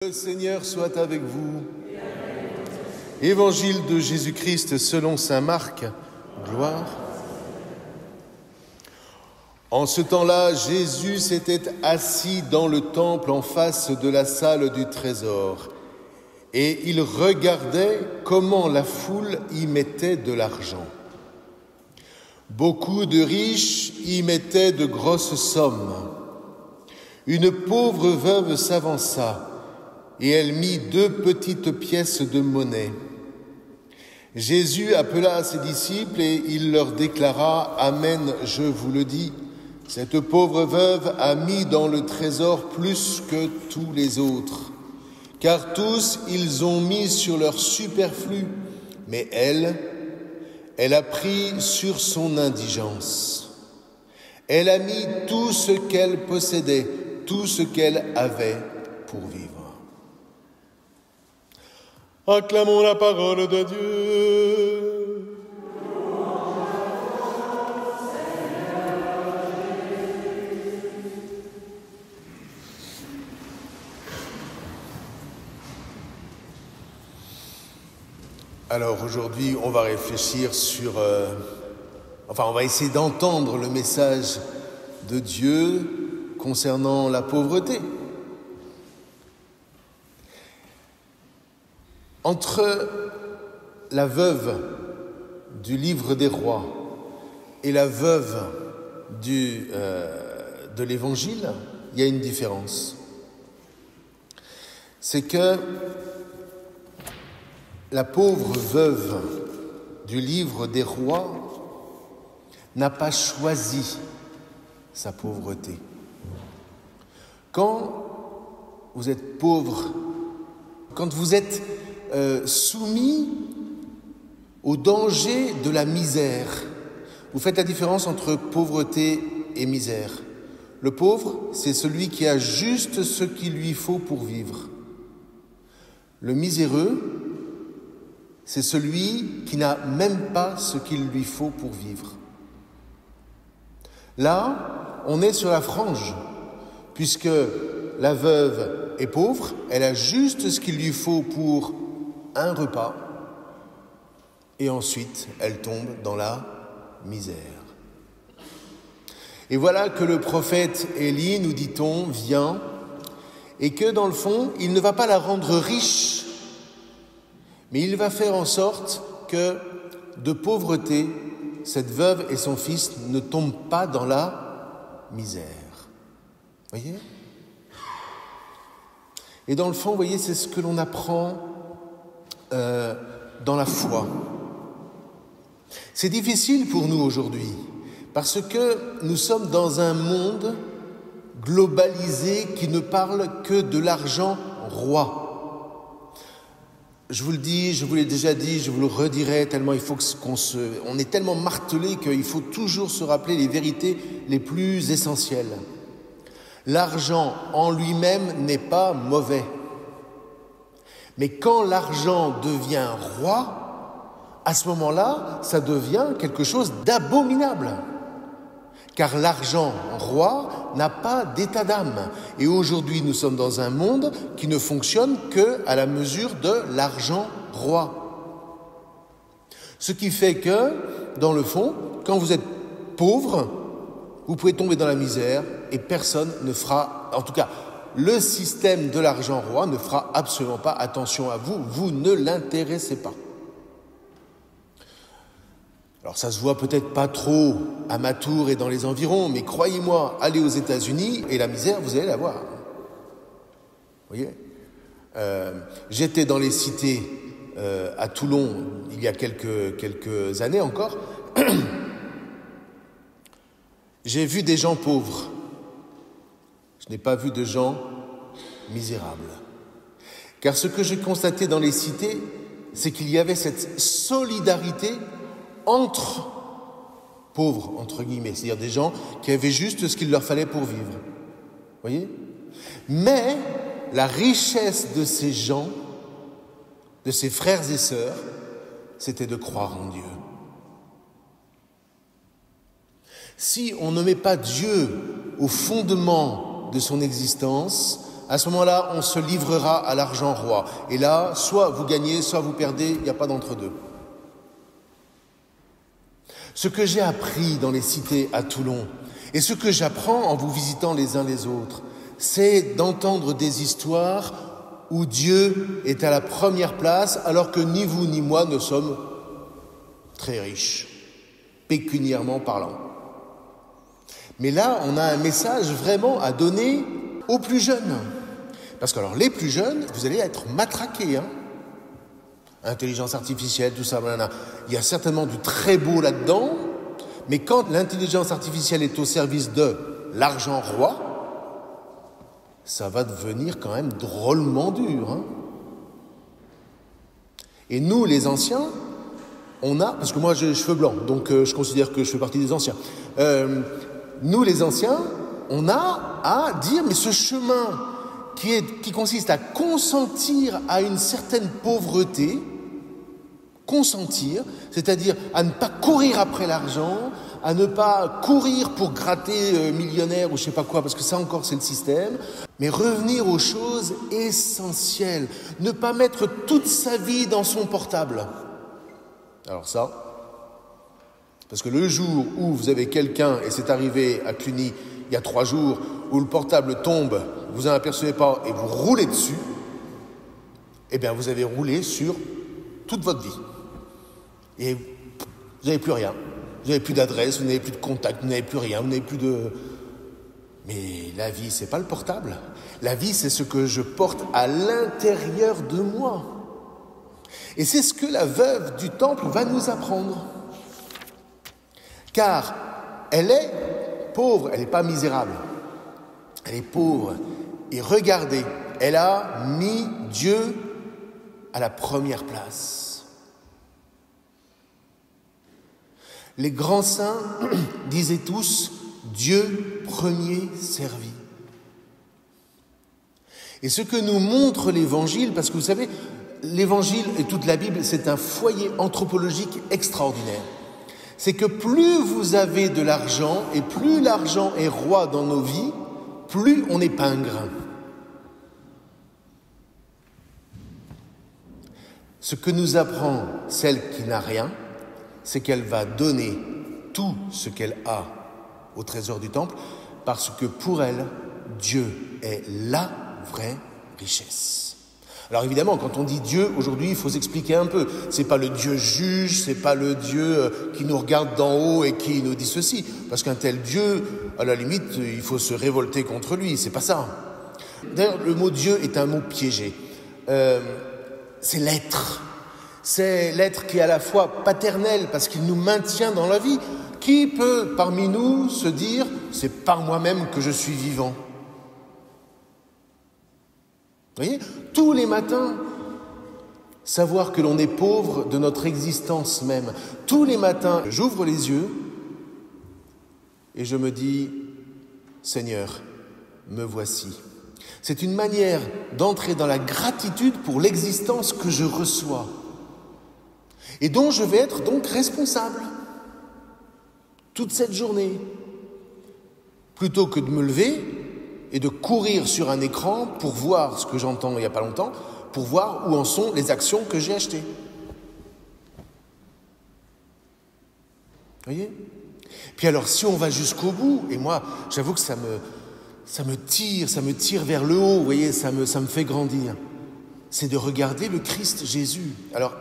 Le Seigneur soit avec vous. Évangile de Jésus-Christ selon saint Marc. Gloire. En ce temps-là, Jésus s'était assis dans le temple en face de la salle du trésor, et il regardait comment la foule y mettait de l'argent. Beaucoup de riches y mettaient de grosses sommes. Une pauvre veuve s'avança, et elle mit 2 petites pièces de monnaie. Jésus appela ses disciples et il leur déclara « Amen, je vous le dis, cette pauvre veuve a mis dans le trésor plus que tous les autres, car tous ils ont mis sur leur superflu, mais elle a pris sur son indigence. Elle a mis tout ce qu'elle possédait, tout ce qu'elle avait pour vivre. » Acclamons la parole de Dieu. Alors aujourd'hui, on va réfléchir sur... on va essayer d'entendre le message de Dieu concernant la pauvreté. Entre la veuve du livre des rois et la veuve de l'évangile, il y a une différence. C'est que la pauvre veuve du livre des rois n'a pas choisi sa pauvreté. Quand vous êtes pauvre, quand vous êtes soumis au danger de la misère. Vous faites la différence entre pauvreté et misère. Le pauvre, c'est celui qui a juste ce qu'il lui faut pour vivre. Le miséreux, c'est celui qui n'a même pas ce qu'il lui faut pour vivre. Là, on est sur la frange, puisque la veuve est pauvre, elle a juste ce qu'il lui faut pour un repas, et ensuite elle tombe dans la misère. Et voilà que le prophète Élie, nous dit-on, vient, et que dans le fond, il ne va pas la rendre riche, mais il va faire en sorte que de pauvreté, cette veuve et son fils ne tombent pas dans la misère. Voyez ? Et dans le fond, vous voyez, c'est ce que l'on apprend dans la foi. C'est difficile pour nous aujourd'hui, parce que nous sommes dans un monde globalisé qui ne parle que de l'argent roi. Je vous le dis, je vous l'ai déjà dit, je vous le redirai, tellement il faut on est tellement martelé qu'il faut toujours se rappeler les vérités les plus essentielles. L'argent en lui-même n'est pas mauvais. Mais quand l'argent devient roi, à ce moment-là, ça devient quelque chose d'abominable. Car l'argent roi n'a pas d'état d'âme. Et aujourd'hui, nous sommes dans un monde qui ne fonctionne qu'à la mesure de l'argent roi. Ce qui fait que, dans le fond, quand vous êtes pauvre, vous pouvez tomber dans la misère et personne ne fera, en tout cas, le système de l'argent roi ne fera absolument pas attention à vous, vous ne l'intéressez pas. Alors ça se voit peut-être pas trop à Matour et dans les environs, mais croyez-moi, allez aux États-Unis et la misère, vous allez la voir. Vous voyez ? J'étais dans les cités à Toulon il y a quelques années encore. J'ai vu des gens pauvres. Je n'ai pas vu de gens misérables. Car ce que j'ai constaté dans les cités, c'est qu'il y avait cette solidarité entre pauvres, entre guillemets, c'est-à-dire des gens qui avaient juste ce qu'il leur fallait pour vivre. Vous voyez ? Mais la richesse de ces gens, de ces frères et sœurs, c'était de croire en Dieu. Si on ne met pas Dieu au fondement de son existence, À ce moment-là, on se livrera à l'argent roi. Et là, soit vous gagnez, soit vous perdez, il n'y a pas d'entre-deux. Ce que j'ai appris dans les cités à Toulon, et ce que j'apprends en vous visitant les uns les autres, c'est d'entendre des histoires où Dieu est à la première place, alors que ni vous ni moi ne sommes très riches, pécuniairement parlant. Mais là, on a un message vraiment à donner aux plus jeunes. Parce que alors, les plus jeunes, vous allez être matraqués, hein. Intelligence artificielle, tout ça, voilà. Il y a certainement du très beau là-dedans, mais quand l'intelligence artificielle est au service de l'argent roi, ça va devenir quand même drôlement dur, hein. Et nous, les anciens, on a, parce que moi j'ai les cheveux blancs, donc je considère que je fais partie des anciens. Nous, les anciens, on a à dire, mais ce chemin qui consiste à consentir à une certaine pauvreté, consentir, c'est-à-dire à ne pas courir après l'argent, à ne pas courir pour gratter millionnaire ou je sais pas quoi, parce que ça encore c'est le système, mais revenir aux choses essentielles, ne pas mettre toute sa vie dans son portable. Alors ça, parce que le jour où vous avez quelqu'un, et c'est arrivé à Cluny il y a 3 jours, où le portable tombe, vous n'en apercevez pas et vous roulez dessus, eh bien vous avez roulé sur toute votre vie. Et vous n'avez plus rien. Vous n'avez plus d'adresse, vous n'avez plus de contact, vous n'avez plus rien, vous n'avez plus de... Mais la vie, c'est pas le portable. La vie, c'est ce que je porte à l'intérieur de moi. Et c'est ce que la veuve du temple va nous apprendre. Car elle est pauvre, elle n'est pas misérable. Elle est pauvre. Et regardez, elle a mis Dieu à la première place. Les grands saints disaient tous « Dieu premier servi ». Et ce que nous montre l'Évangile, parce que vous savez, l'Évangile et toute la Bible, c'est un foyer anthropologique extraordinaire. C'est que plus vous avez de l'argent et plus l'argent est roi dans nos vies, plus on est pingre. Ce que nous apprend celle qui n'a rien, c'est qu'elle va donner tout ce qu'elle a au trésor du temple, parce que pour elle, Dieu est la vraie richesse. Alors évidemment, quand on dit Dieu, aujourd'hui, il faut s'expliquer un peu. C'est pas le Dieu juge, c'est pas le Dieu qui nous regarde d'en haut et qui nous dit ceci. Parce qu'un tel Dieu, à la limite, il faut se révolter contre lui, c'est pas ça. D'ailleurs, le mot Dieu est un mot piégé. C'est l'être. C'est l'être qui est à la fois paternel, parce qu'il nous maintient dans la vie. Qui peut, parmi nous, se dire « c'est par moi-même que je suis vivant » ? Vous voyez, tous les matins, savoir que l'on est pauvre de notre existence même. Tous les matins, j'ouvre les yeux et je me dis « Seigneur, me voici ». C'est une manière d'entrer dans la gratitude pour l'existence que je reçois et dont je vais être donc responsable toute cette journée. Plutôt que de me lever et de courir sur un écran pour voir ce que j'entends il n'y a pas longtemps, pour voir où en sont les actions que j'ai achetées. Vous voyez ? Puis alors, si on va jusqu'au bout, et moi, j'avoue que ça me tire vers le haut, vous voyez, ça me fait grandir, c'est de regarder le Christ Jésus. Alors,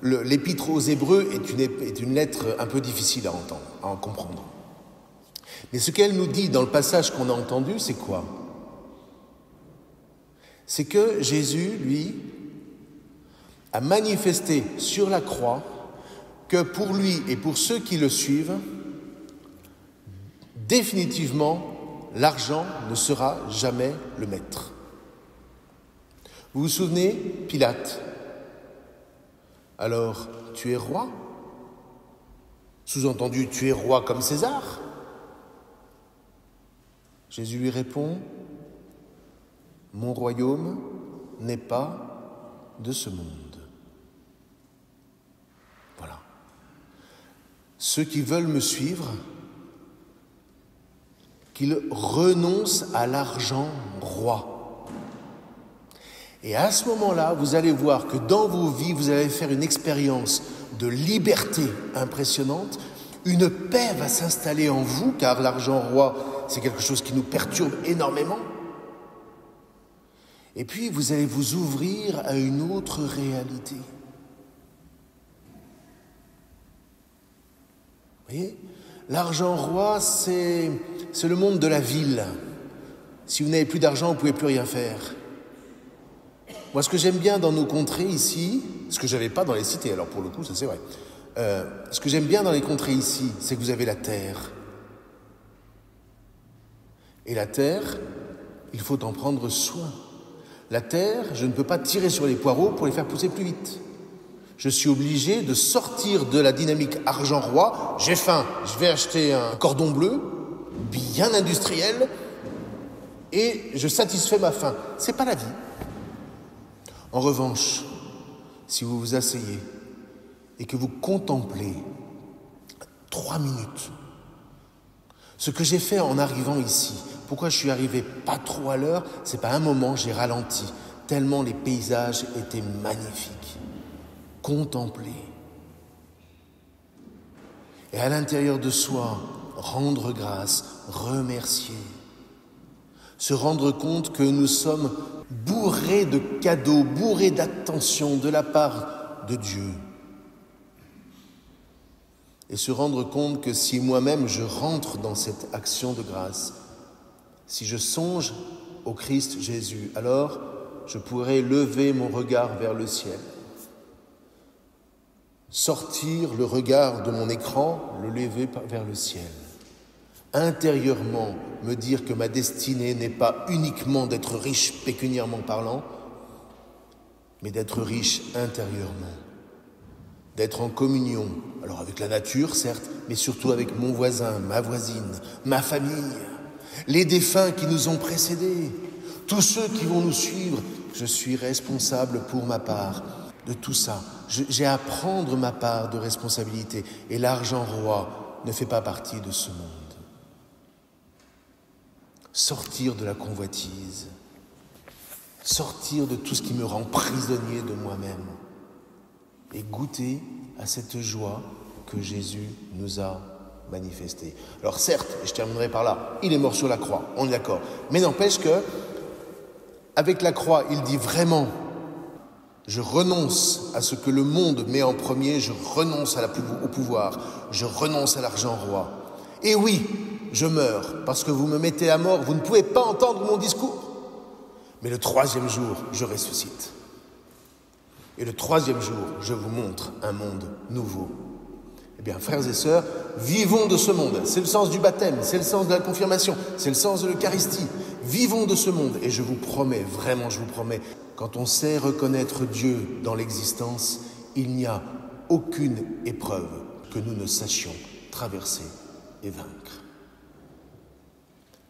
l'épître aux Hébreux est une lettre un peu difficile à entendre, à en comprendre. Mais ce qu'elle nous dit dans le passage qu'on a entendu, c'est quoi ? C'est que Jésus, lui, a manifesté sur la croix que pour lui et pour ceux qui le suivent, définitivement, l'argent ne sera jamais le maître. Vous vous souvenez, Pilate ? Alors, tu es roi ? Sous-entendu, tu es roi comme César ? Jésus lui répond, « Mon royaume n'est pas de ce monde. » Voilà. Ceux qui veulent me suivre, qu'ils renoncent à l'argent roi. Et à ce moment-là, vous allez voir que dans vos vies, vous allez faire une expérience de liberté impressionnante. Une paix va s'installer en vous, car l'argent roi, c'est quelque chose qui nous perturbe énormément. Et puis, vous allez vous ouvrir à une autre réalité. Vous voyez ? L'argent roi, c'est le monde de la ville. Si vous n'avez plus d'argent, vous ne pouvez plus rien faire. Moi, ce que j'aime bien dans nos contrées ici, ce que je n'avais pas dans les cités, alors pour le coup, ça c'est vrai. Ce que j'aime bien dans les contrées ici, c'est que vous avez la terre. Et la terre, il faut en prendre soin. La terre, je ne peux pas tirer sur les poireaux pour les faire pousser plus vite. Je suis obligé de sortir de la dynamique argent roi. J'ai faim, je vais acheter un cordon bleu, bien industriel, et je satisfais ma faim. C'est pas la vie. En revanche, si vous vous asseyez et que vous contemplez 3 minutes, ce que j'ai fait en arrivant ici, pourquoi je suis arrivé pas trop à l'heure, c'est pas un moment, j'ai ralenti, tellement les paysages étaient magnifiques. Contempler. Et à l'intérieur de soi, rendre grâce, remercier. Se rendre compte que nous sommes bourrés de cadeaux, bourrés d'attention de la part de Dieu. Et se rendre compte que si moi-même je rentre dans cette action de grâce, si je songe au Christ Jésus, alors je pourrai lever mon regard vers le ciel. Sortir le regard de mon écran, le lever vers le ciel. Intérieurement, me dire que ma destinée n'est pas uniquement d'être riche pécuniairement parlant, mais d'être riche intérieurement. D'être en communion, alors avec la nature, certes, mais surtout avec mon voisin, ma voisine, ma famille, les défunts qui nous ont précédés, tous ceux qui vont nous suivre. Je suis responsable pour ma part de tout ça. J'ai à prendre ma part de responsabilité. Et l'argent roi ne fait pas partie de ce monde. Sortir de la convoitise. Sortir de tout ce qui me rend prisonnier de moi-même. Et goûter à cette joie que Jésus nous a manifestée. Alors certes, et je terminerai par là, il est mort sur la croix, on est d'accord. Mais n'empêche que, avec la croix, il dit vraiment, je renonce à ce que le monde met en premier, je renonce au pouvoir, je renonce à l'argent roi. Et oui, je meurs, parce que vous me mettez à mort, vous ne pouvez pas entendre mon discours. Mais le 3e jour, je ressuscite. Et le 3e jour, je vous montre un monde nouveau. Eh bien, frères et sœurs, vivons de ce monde. C'est le sens du baptême, c'est le sens de la confirmation, c'est le sens de l'Eucharistie. Vivons de ce monde. Et je vous promets, vraiment je vous promets, quand on sait reconnaître Dieu dans l'existence, il n'y a aucune épreuve que nous ne sachions traverser et vaincre.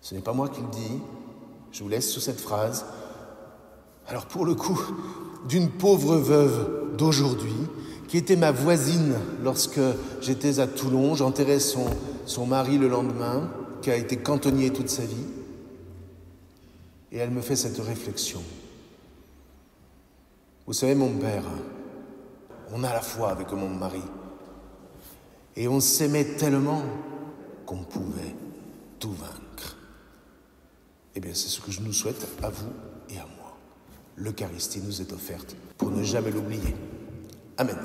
Ce n'est pas moi qui le dis, je vous laisse sous cette phrase. Alors pour le coup, d'une pauvre veuve d'aujourd'hui, qui était ma voisine lorsque j'étais à Toulon, j'enterrais son mari le lendemain, qui a été cantonnier toute sa vie, et elle me fait cette réflexion. Vous savez, mon père, on a la foi avec mon mari, et on s'aimait tellement qu'on pouvait tout vaincre. Eh bien, c'est ce que je nous souhaite à vous et à moi. L'Eucharistie nous est offerte pour ne jamais l'oublier. Amen.